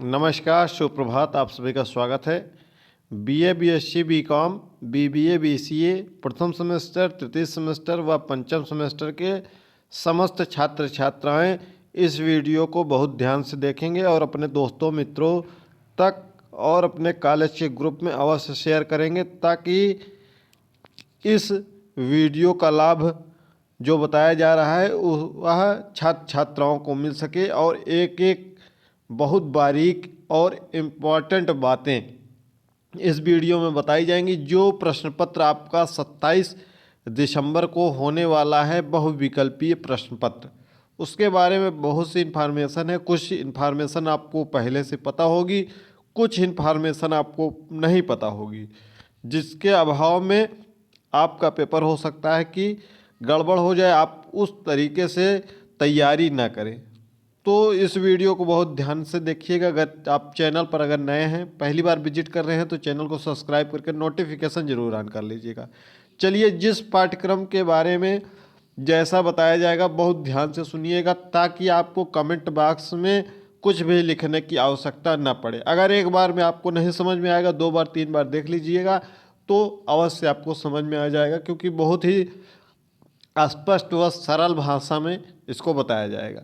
नमस्कार, सुप्रभात। आप सभी का स्वागत है। BA, BSc, BCom, BBA, BCA प्रथम सेमेस्टर, तृतीय सेमेस्टर व पंचम सेमेस्टर के समस्त छात्र छात्राएं इस वीडियो को बहुत ध्यान से देखेंगे और अपने दोस्तों मित्रों तक और अपने कॉलेज के ग्रुप में अवश्य शेयर करेंगे ताकि इस वीडियो का लाभ जो बताया जा रहा है वह छात्र छात्राओं को मिल सके और एक एक बहुत बारीक और इम्पॉर्टेंट बातें इस वीडियो में बताई जाएंगी। जो प्रश्न पत्र आपका 27 दिसंबर को होने वाला है, बहुविकल्पीय प्रश्न पत्र, उसके बारे में बहुत सी इन्फॉर्मेशन है। कुछ इन्फॉर्मेशन आपको पहले से पता होगी, कुछ इन्फॉर्मेशन आपको नहीं पता होगी, जिसके अभाव में आपका पेपर हो सकता है कि गड़बड़ हो जाए, आप उस तरीके से तैयारी ना करें। तो इस वीडियो को बहुत ध्यान से देखिएगा। अगर आप चैनल पर अगर नए हैं, पहली बार विजिट कर रहे हैं, तो चैनल को सब्सक्राइब करके नोटिफिकेशन जरूर ऑन कर लीजिएगा। चलिए, जिस पाठ्यक्रम के बारे में जैसा बताया जाएगा बहुत ध्यान से सुनिएगा ताकि आपको कमेंट बॉक्स में कुछ भी लिखने की आवश्यकता ना पड़े। अगर एक बार में आपको नहीं समझ में आएगा, 2 बार 3 बार देख लीजिएगा तो अवश्य आपको समझ में आ जाएगा, क्योंकि बहुत ही स्पष्ट व सरल भाषा में इसको बताया जाएगा।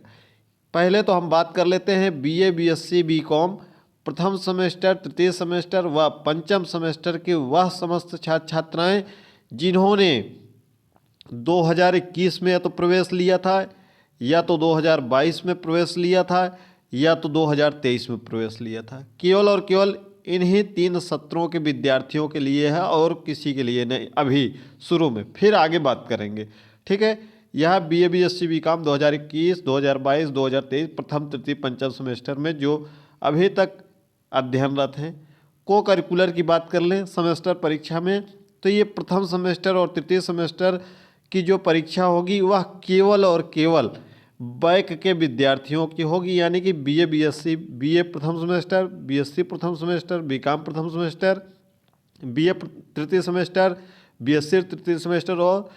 पहले तो हम बात कर लेते हैं बीए, बीएससी, बीकॉम प्रथम सेमेस्टर, तृतीय सेमेस्टर व पंचम सेमेस्टर के वह समस्त छात्र छात्राएं जिन्होंने 2021 में या तो प्रवेश लिया था, या तो 2022 में प्रवेश लिया था, या तो 2023 में प्रवेश लिया था। केवल और केवल इन्हीं 3 सत्रों के विद्यार्थियों के लिए है और किसी के लिए नहीं। अभी शुरू में, फिर आगे बात करेंगे, ठीक है। यह बीए, बीएससी, बीकॉम 2021, 2022, 2023 प्रथम, तृतीय, पंचम सेमेस्टर में जो अभी तक अध्ययनरत हैं। को करिकुलर की बात कर लें सेमेस्टर परीक्षा में, तो ये प्रथम सेमेस्टर और तृतीय सेमेस्टर की जो परीक्षा होगी वह केवल और केवल बैक के विद्यार्थियों की होगी, यानी कि बीए, बीएससी, बीए प्रथम सेमेस्टर, बीएससी प्रथम सेमेस्टर, बीकॉम प्रथम सेमेस्टर, बीए तृतीय सेमेस्टर, बीएससी तृतीय सेमेस्टर और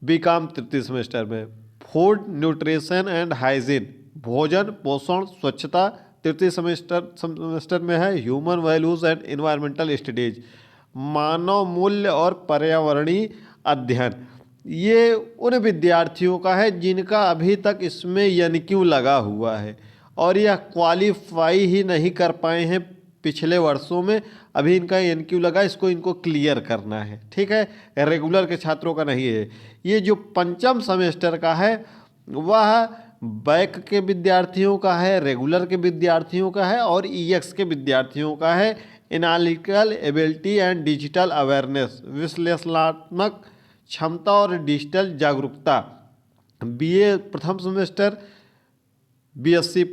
बीकॉम तृतीय सेमेस्टर में। फूड, न्यूट्रिशन एंड हाइजीन, भोजन, पोषण, स्वच्छता तृतीय सेमेस्टर में है। Human values and environmental studies, मानव मूल्य और पर्यावरणीय अध्ययन, ये उन विद्यार्थियों का है जिनका अभी तक इसमें एनक्यू लगा हुआ है और यह क्वालिफाई ही नहीं कर पाए हैं पिछले वर्षों में। अभी इनका एनक्यू लगा, इनको क्लियर करना है, ठीक है। रेगुलर के छात्रों का नहीं है। ये जो पंचम सेमेस्टर का है वह बैक के विद्यार्थियों का है, रेगुलर के विद्यार्थियों का है और ईएक्स के विद्यार्थियों का है। Analytical ability and digital awareness, विश्लेषणात्मक क्षमता और डिजिटल जागरूकता, बीए प्रथम सेमेस्टर, बीएससी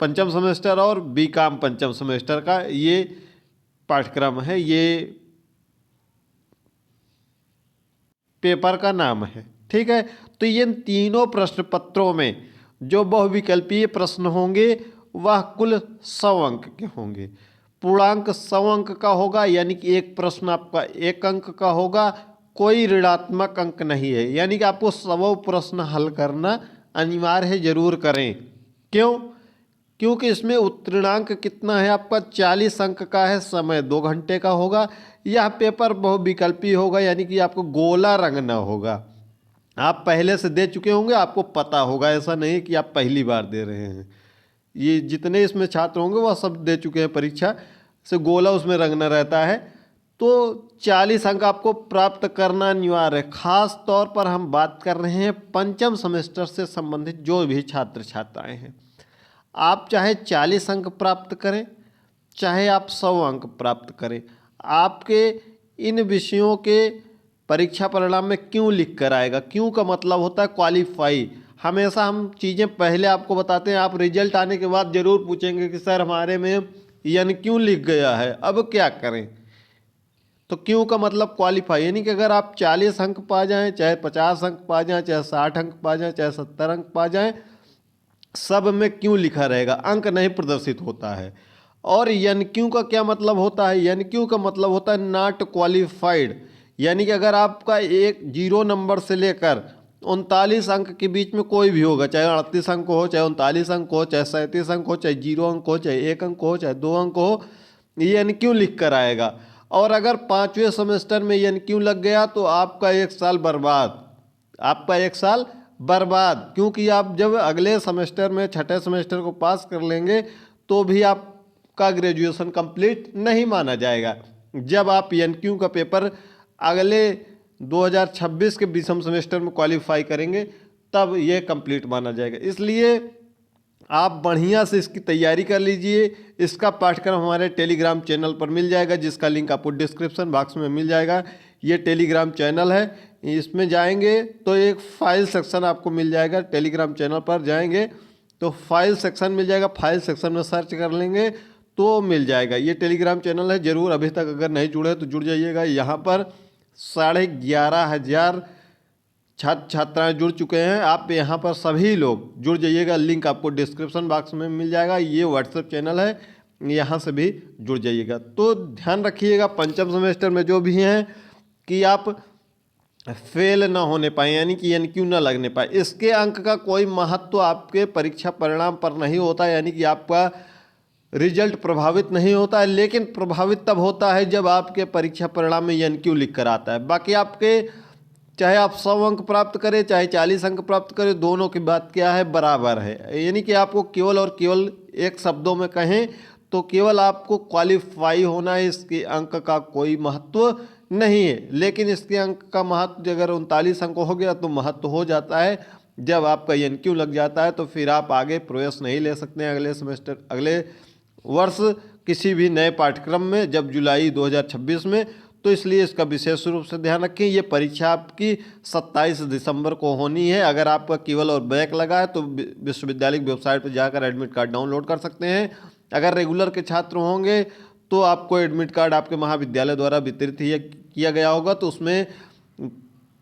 पंचम सेमेस्टर और बीकॉम पंचम सेमेस्टर का ये पाठ्यक्रम है, ये पेपर का नाम है, ठीक है। तो इन तीनों प्रश्न पत्रों में जो बहुविकल्पीय प्रश्न होंगे वह कुल 100 अंक के होंगे। पूर्णांक 100 अंक का होगा, यानी कि एक प्रश्न आपका 1 अंक का होगा। कोई ऋणात्मक अंक नहीं है, यानी कि आपको 100 प्रश्न हल करना अनिवार्य है, जरूर करें। क्यों? क्योंकि इसमें उत्तीर्णांक कितना है आपका, 40 अंक का है। समय 2 घंटे का होगा। यह पेपर बहुविकल्पी होगा, यानी कि आपको गोला रंगना होगा। आप पहले से दे चुके होंगे, आपको पता होगा, ऐसा नहीं कि आप पहली बार दे रहे हैं। ये जितने इसमें छात्र होंगे वह सब दे चुके हैं परीक्षा, से गोला उसमें रंगना रहता है। तो 40 अंक आपको प्राप्त करना अनिवार्य है। खास तौर पर हम बात कर रहे हैं पंचम सेमेस्टर से संबंधित जो भी छात्र छात्राएं हैं। आप चाहे 40 अंक प्राप्त करें, चाहे आप 100 अंक प्राप्त करें, आपके इन विषयों के परीक्षा परिणाम में क्यों लिख कर आएगा। क्यों का मतलब होता है क्वालिफाई। हमेशा हम चीज़ें पहले आपको बताते हैं, आप रिजल्ट आने के बाद ज़रूर पूछेंगे कि सर हमारे में यानी क्यों लिख गया है, अब क्या करें। तो क्यों का मतलब क्वालिफाई, यानी कि अगर आप 40 अंक पा जाएं, चाहे 50 अंक पा जाएं, चाहे 60 अंक पा जाएं, चाहे 70 अंक पा जाएं, सब में क्यों लिखा रहेगा, अंक नहीं प्रदर्शित होता है। और एन क्यू का क्या मतलब होता है, एन क्यू का मतलब होता है नॉट क्वालिफाइड, यानी कि अगर आपका 0 नंबर से लेकर 39 अंक के बीच में कोई भी होगा, चाहे 38 अंक हो, चाहे 39 अंक हो, चाहे 37 अंक हो, चाहे 0 अंक हो, चाहे 1 अंक हो, चाहे 2 अंक हो, ये एनक्यू लिख कर आएगा। और अगर 5वें सेमेस्टर में एनक्यू लग गया तो आपका 1 साल बर्बाद, आपका 1 साल बर्बाद, क्योंकि आप जब अगले सेमेस्टर में छठे सेमेस्टर को पास कर लेंगे तो भी आपका ग्रेजुएशन कंप्लीट नहीं माना जाएगा। जब आप एनक्यू का पेपर अगले 2026 के 20वें सेमेस्टर में क्वालिफाई करेंगे तब ये कंप्लीट माना जाएगा। इसलिए आप बढ़िया से इसकी तैयारी कर लीजिए। इसका पाठ्यक्रम हमारे टेलीग्राम चैनल पर मिल जाएगा, जिसका लिंक आपको डिस्क्रिप्शन बॉक्स में मिल जाएगा। ये टेलीग्राम चैनल है, इसमें जाएंगे तो एक फाइल सेक्शन आपको मिल जाएगा। टेलीग्राम चैनल पर जाएंगे तो फाइल सेक्शन मिल जाएगा, फाइल सेक्शन में सर्च कर लेंगे तो मिल जाएगा। ये टेलीग्राम चैनल है, ज़रूर अभी तक अगर नहीं जुड़े तो जुड़ जाइएगा। यहाँ पर 11,500 छात्र छात्राएँ जुड़ चुके हैं। आप यहाँ पर सभी लोग जुड़ जाइएगा, लिंक आपको डिस्क्रिप्शन बॉक्स में मिल जाएगा। ये व्हाट्सएप चैनल है, यहाँ से भी जुड़ जाइएगा। तो ध्यान रखिएगा 5वें सेमेस्टर में जो भी हैं कि आप फेल ना होने पाए, यानी कि एनक्यू ना लगने पाए। इसके अंक का कोई महत्व आपके परीक्षा परिणाम पर नहीं होता, यानी कि आपका रिजल्ट प्रभावित नहीं होता है, लेकिन प्रभावित तब होता है जब आपके परीक्षा परिणाम में एनक्यू लिख कर आता है। बाकी आपके चाहे आप 100 अंक प्राप्त करें चाहे 40 अंक प्राप्त करें, दोनों की बात क्या है, बराबर है। यानी कि आपको केवल और केवल एक शब्दों में कहें तो केवल आपको क्वालिफाई होना है, इसके अंक का कोई महत्व नहीं है। लेकिन इसके अंक का महत्व अगर 39 अंक हो गया तो महत्व हो जाता है। जब आपका एनक्यू लग जाता है तो फिर आप आगे प्रवेश नहीं ले सकते हैं अगले सेमेस्टर, अगले वर्ष किसी भी नए पाठ्यक्रम में, जब जुलाई 2026 में। तो इसलिए इसका विशेष रूप से ध्यान रखें। ये परीक्षा आपकी 27 दिसंबर को होनी है। अगर आपका केवल और बैक लगा है तो विश्वविद्यालय की वेबसाइट पर जाकर एडमिट कार्ड डाउनलोड कर सकते हैं। अगर रेगुलर के छात्र होंगे तो आपको एडमिट कार्ड आपके महाविद्यालय द्वारा वितरित ही किया गया होगा, तो उसमें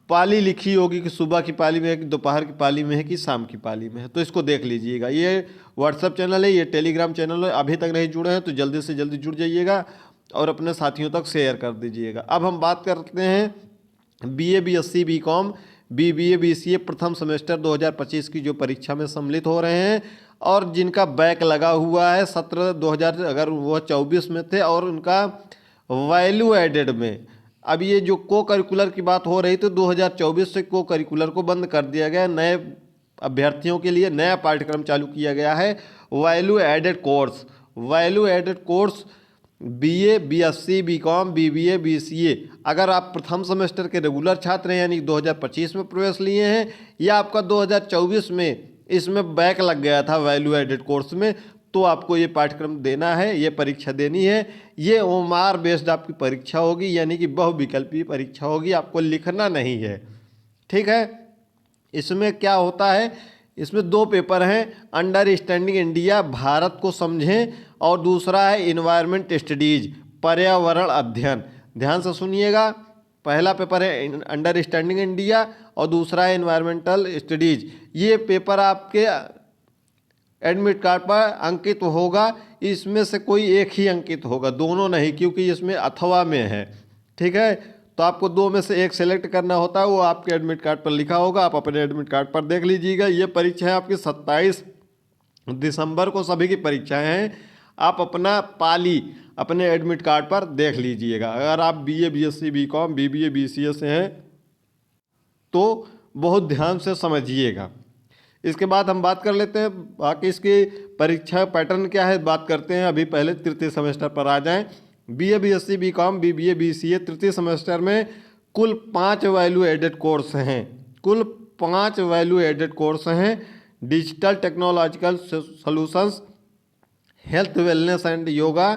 पाली लिखी होगी कि सुबह की पाली में है कि दोपहर की पाली में है कि शाम की पाली में है, तो इसको देख लीजिएगा। ये व्हाट्सएप चैनल है, ये टेलीग्राम चैनल है। अभी तक नहीं जुड़े हैं तो जल्दी से जल्दी जुड़ जाइएगा और अपने साथियों तक शेयर कर दीजिएगा। अब हम बात करते हैं BA BSc BCom BBA BCA प्रथम सेमेस्टर 2025 की जो परीक्षा में सम्मिलित हो रहे हैं और जिनका बैक लगा हुआ है सत्र 2000, अगर वो 24 में थे और उनका वैल्यू एडेड में, अब ये जो को करिकुलर की बात हो रही थी 2024 से को करिकुलर को बंद कर दिया गया। नए अभ्यर्थियों के लिए नया पाठ्यक्रम चालू किया गया है, value added course. Value added course BA BSc BCom BBA BCA, अगर आप प्रथम सेमेस्टर के रेगुलर छात्र हैं यानी 2025 में प्रवेश लिए हैं या आपका 2024 में इसमें बैक लग गया था वैल्यू एडेड कोर्स में, तो आपको ये पाठ्यक्रम देना है, ये परीक्षा देनी है। ये ओमार बेस्ड आपकी परीक्षा होगी, यानी कि बहुविकल्पीय परीक्षा होगी, आपको लिखना नहीं है। ठीक है, इसमें क्या होता है, इसमें 2 पेपर हैं, अंडरस्टैंडिंग इंडिया भारत को समझें और दूसरा है इन्वायरमेंट स्टडीज पर्यावरण अध्ययन। ध्यान से सुनिएगा, पहला पेपर है अंडरस्टैंडिंग इंडिया और दूसरा है इन्वायरमेंटल स्टडीज। ये पेपर आपके एडमिट कार्ड पर अंकित होगा, इसमें से कोई एक ही अंकित होगा, दोनों नहीं, क्योंकि इसमें अथवा में है। ठीक है, तो आपको 2 में से एक सेलेक्ट करना होता है, वो आपके एडमिट कार्ड पर लिखा होगा, आप अपने एडमिट कार्ड पर देख लीजिएगा। ये परीक्षा है आपकी 27 दिसंबर को, सभी की परीक्षाएं हैं। आप अपना पाली अपने एडमिट कार्ड पर देख लीजिएगा। अगर आप BA BSc BCom BBA BCA से हैं तो बहुत ध्यान से समझिएगा। इसके बाद हम बात कर लेते हैं बाकी इसकी परीक्षा पैटर्न क्या है, बात करते हैं। अभी पहले तृतीय सेमेस्टर पर आ जाएं। BA BSc BCom BBA BCA तृतीय सेमेस्टर में कुल 5 वैल्यू एडेड कोर्स हैं। कुल 5 वैल्यू एडेड कोर्स हैं। Digital technological solutions, health wellness and yoga,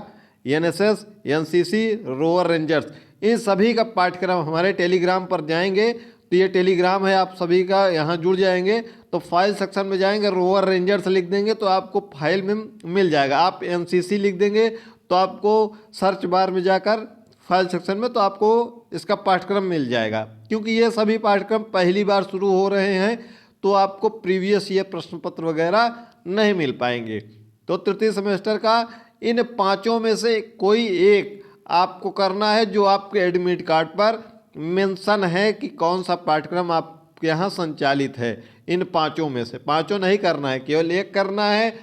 NSS NCC rover rangers, इन सभी का पाठ्यक्रम हमारे टेलीग्राम पर जाएंगे तो ये टेलीग्राम है, आप सभी का यहाँ जुड़ जाएंगे तो फाइल सेक्शन में जाएंगे, रोवर रेंजर्स लिख देंगे तो आपको फाइल में मिल जाएगा। आप NCC लिख देंगे तो आपको सर्च बार में जाकर फाइल सेक्शन में तो आपको इसका पाठ्यक्रम मिल जाएगा। क्योंकि ये सभी पाठ्यक्रम पहली बार शुरू हो रहे हैं तो आपको प्रीवियस ईयर प्रश्न पत्र वगैरह नहीं मिल पाएंगे। तो तृतीय सेमेस्टर का इन 5 में से कोई एक आपको करना है जो आपके एडमिट कार्ड पर मेंशन है कि कौन सा पाठ्यक्रम आप आपके यहाँ संचालित है इन पांचों में से। पांचों नहीं करना है, केवल एक करना है।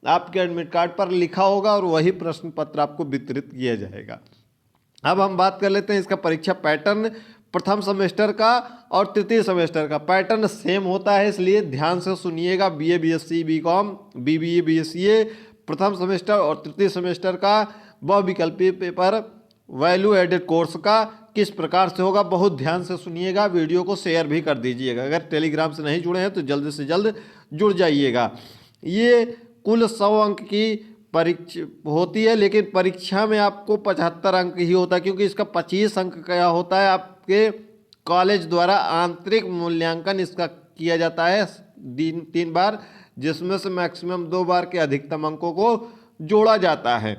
आपके एडमिट कार्ड पर लिखा होगा और वही प्रश्न पत्र आपको वितरित किया जाएगा। अब हम बात कर लेते हैं इसका परीक्षा पैटर्न। प्रथम सेमेस्टर का और तृतीय सेमेस्टर का पैटर्न सेम होता है, इसलिए ध्यान से सुनिएगा। BA, BSc, BCom, BBA, BCA प्रथम सेमेस्टर और तृतीय सेमेस्टर का बहुविकल्पीय पेपर वैल्यू एडेड कोर्स का किस प्रकार से होगा, बहुत ध्यान से सुनिएगा। वीडियो को शेयर भी कर दीजिएगा। अगर टेलीग्राम से नहीं जुड़े हैं तो जल्द से जल्द जुड़ जाइएगा। ये कुल 100 अंक की परीक्षा होती है, लेकिन परीक्षा में आपको 75 अंक ही होता है, क्योंकि इसका 25 अंक का होता है। आपके कॉलेज द्वारा आंतरिक मूल्यांकन इसका किया जाता है 3 बार, जिसमें से मैक्सिमम 2 बार के अधिकतम अंकों को जोड़ा जाता है।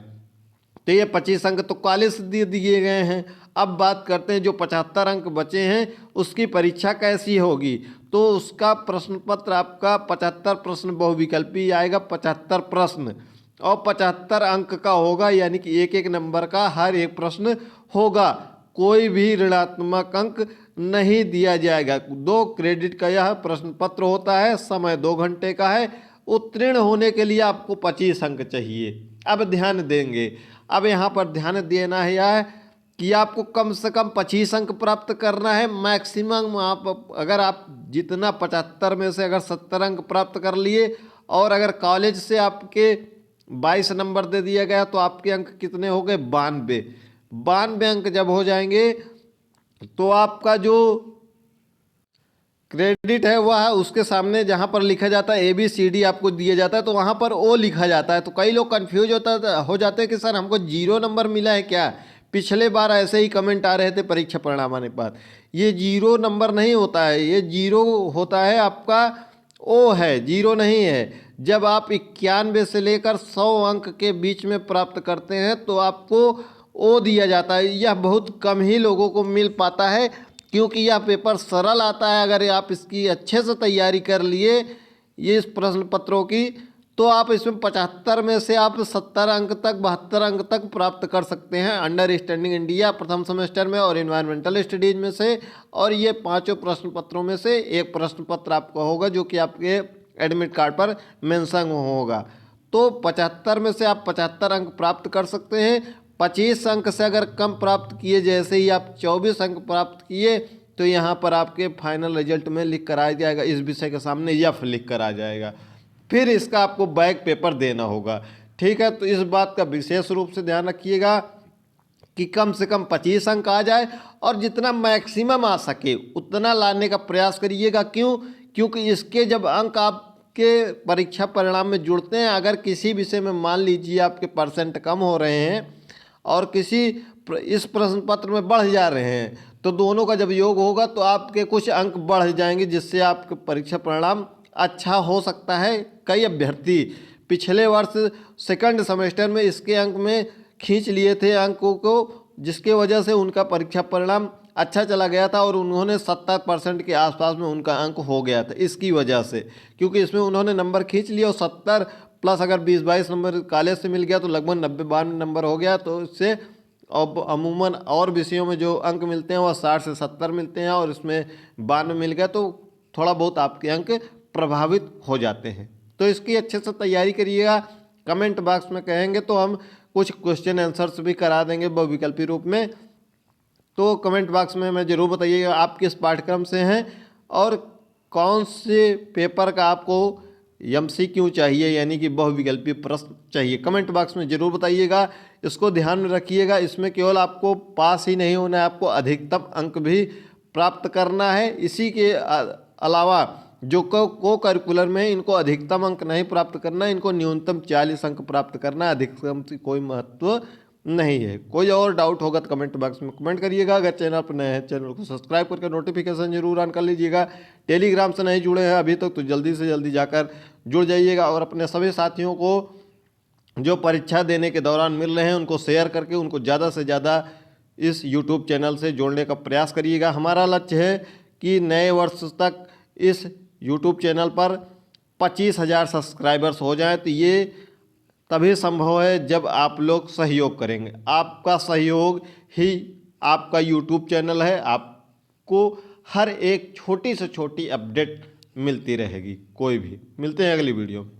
तो ये 25 अंक तो कॉलेज दे दिए गए हैं। अब बात करते हैं जो 75 अंक बचे हैं उसकी परीक्षा कैसी होगी। तो उसका प्रश्न पत्र आपका 75 प्रश्न बहुविकल्पी आएगा, 75 प्रश्न और 75 अंक का होगा, यानी कि एक एक नंबर का हर एक प्रश्न होगा। कोई भी ऋणात्मक अंक नहीं दिया जाएगा। 2 क्रेडिट का यह प्रश्न पत्र होता है। समय 2 घंटे का है। उत्तीर्ण होने के लिए आपको 25 अंक चाहिए। अब ध्यान देंगे, अब यहाँ पर ध्यान देना है कि आपको कम से कम 25 अंक प्राप्त करना है। मैक्सिमम अगर आप जितना 75 में से अगर 70 अंक प्राप्त कर लिए और अगर कॉलेज से आपके 22 नंबर दे दिया गया तो आपके अंक कितने हो गए, 92 अंक जब हो जाएंगे तो आपका जो क्रेडिट है वह उसके सामने जहाँ पर लिखा जाता है ABCD आपको दिया जाता है, तो वहाँ पर O लिखा जाता है। तो कई लोग कंफ्यूज हो जाते हैं कि सर हमको 0 नंबर मिला है क्या। पिछले बार ऐसे ही कमेंट आ रहे थे परीक्षा परिणाम आने के बाद। ये 0 नंबर नहीं होता है, ये 0 होता है आपका O है, 0 नहीं है। जब आप 91 से लेकर 100 अंक के बीच में प्राप्त करते हैं तो आपको O दिया जाता है। यह बहुत कम ही लोगों को मिल पाता है, क्योंकि यह पेपर सरल आता है। अगर आप इसकी अच्छे से तैयारी कर लिए ये इस प्रश्न पत्रों की, तो आप इसमें 75 में से आप 70 अंक तक 72 अंक तक प्राप्त कर सकते हैं अंडरस्टैंडिंग इंडिया प्रथम सेमेस्टर में और इन्वायरमेंटल स्टडीज में से। और ये 5 प्रश्न पत्रों में से एक प्रश्न पत्र आपका होगा जो कि आपके एडमिट कार्ड पर मेंशन होगा। तो 75 में से आप 75 अंक प्राप्त कर सकते हैं। 25 अंक से अगर कम प्राप्त किए, जैसे ही आप 24 अंक प्राप्त किए तो यहाँ पर आपके फाइनल रिजल्ट में लिख कर आ जाएगा, इस विषय के सामने यफ लिख कर आ जाएगा। फिर इसका आपको बैक पेपर देना होगा। ठीक है, तो इस बात का विशेष रूप से ध्यान रखिएगा कि कम से कम 25 अंक आ जाए और जितना मैक्सिमम आ सके उतना लाने का प्रयास करिएगा। क्योंकि इसके जब अंक आपके परीक्षा परिणाम में जुड़ते हैं, अगर किसी विषय में मान लीजिए आपके परसेंट कम हो रहे हैं और किसी इस प्रश्न पत्र में बढ़ जा रहे हैं, तो दोनों का जब योग होगा तो आपके कुछ अंक बढ़ जाएंगे, जिससे आपके परीक्षा परिणाम अच्छा हो सकता है। कई अभ्यर्थी पिछले वर्ष सेकंड सेमेस्टर में इसके अंक में खींच लिए थे अंकों को, जिसके वजह से उनका परीक्षा परिणाम अच्छा चला गया था और उन्होंने 70% के आसपास में उनका अंक हो गया था इसकी वजह से, क्योंकि इसमें उन्होंने नंबर खींच लिया और 70 प्लस अगर 20-22 नंबर कॉलेज से मिल गया तो लगभग 90-92 नंबर हो गया। तो इससे अब अमूमन और विषयों में जो अंक मिलते हैं वह 60 से 70 मिलते हैं और इसमें 92 मिल गया, तो थोड़ा बहुत आपके अंक प्रभावित हो जाते हैं। तो इसकी अच्छे से तैयारी करिएगा। कमेंट बॉक्स में कहेंगे तो हम कुछ क्वेश्चन आंसर्स भी करा देंगे बहुविकल्पी रूप में। तो कमेंट बॉक्स में हमें ज़रूर बताइएगा आप किस पाठ्यक्रम से हैं और कौन से पेपर का आपको MCQ चाहिए, यानी कि बहुविकल्पी प्रश्न चाहिए। कमेंट बॉक्स में ज़रूर बताइएगा। इसको ध्यान में रखिएगा, इसमें केवल आपको पास ही नहीं होना है, आपको अधिकतम अंक भी प्राप्त करना है। इसी के अलावा जो को करिकुलर में इनको अधिकतम अंक नहीं प्राप्त करना, इनको न्यूनतम 40 अंक प्राप्त करना, अधिकतम से कोई महत्व नहीं है। कोई और डाउट होगा तो कमेंट बॉक्स में कमेंट करिएगा। अगर चैनल पर नए हैं चैनल को सब्सक्राइब करके नोटिफिकेशन जरूर ऑन कर लीजिएगा। टेलीग्राम से नहीं जुड़े हैं अभी तक तो जल्दी से जल्दी जाकर जुड़ जाइएगा और अपने सभी साथियों को जो परीक्षा देने के दौरान मिल रहे हैं उनको शेयर करके उनको ज़्यादा से ज़्यादा इस यूट्यूब चैनल से जोड़ने का प्रयास करिएगा। हमारा लक्ष्य है कि नए वर्ष तक इस यूट्यूब चैनल पर 25,000 सब्सक्राइबर्स हो जाएं। तो ये तभी संभव है जब आप लोग सहयोग करेंगे। आपका सहयोग ही आपका यूट्यूब चैनल है। आपको हर एक छोटी से छोटी अपडेट मिलती रहेगी। कोई भी मिलते हैं अगली वीडियो में।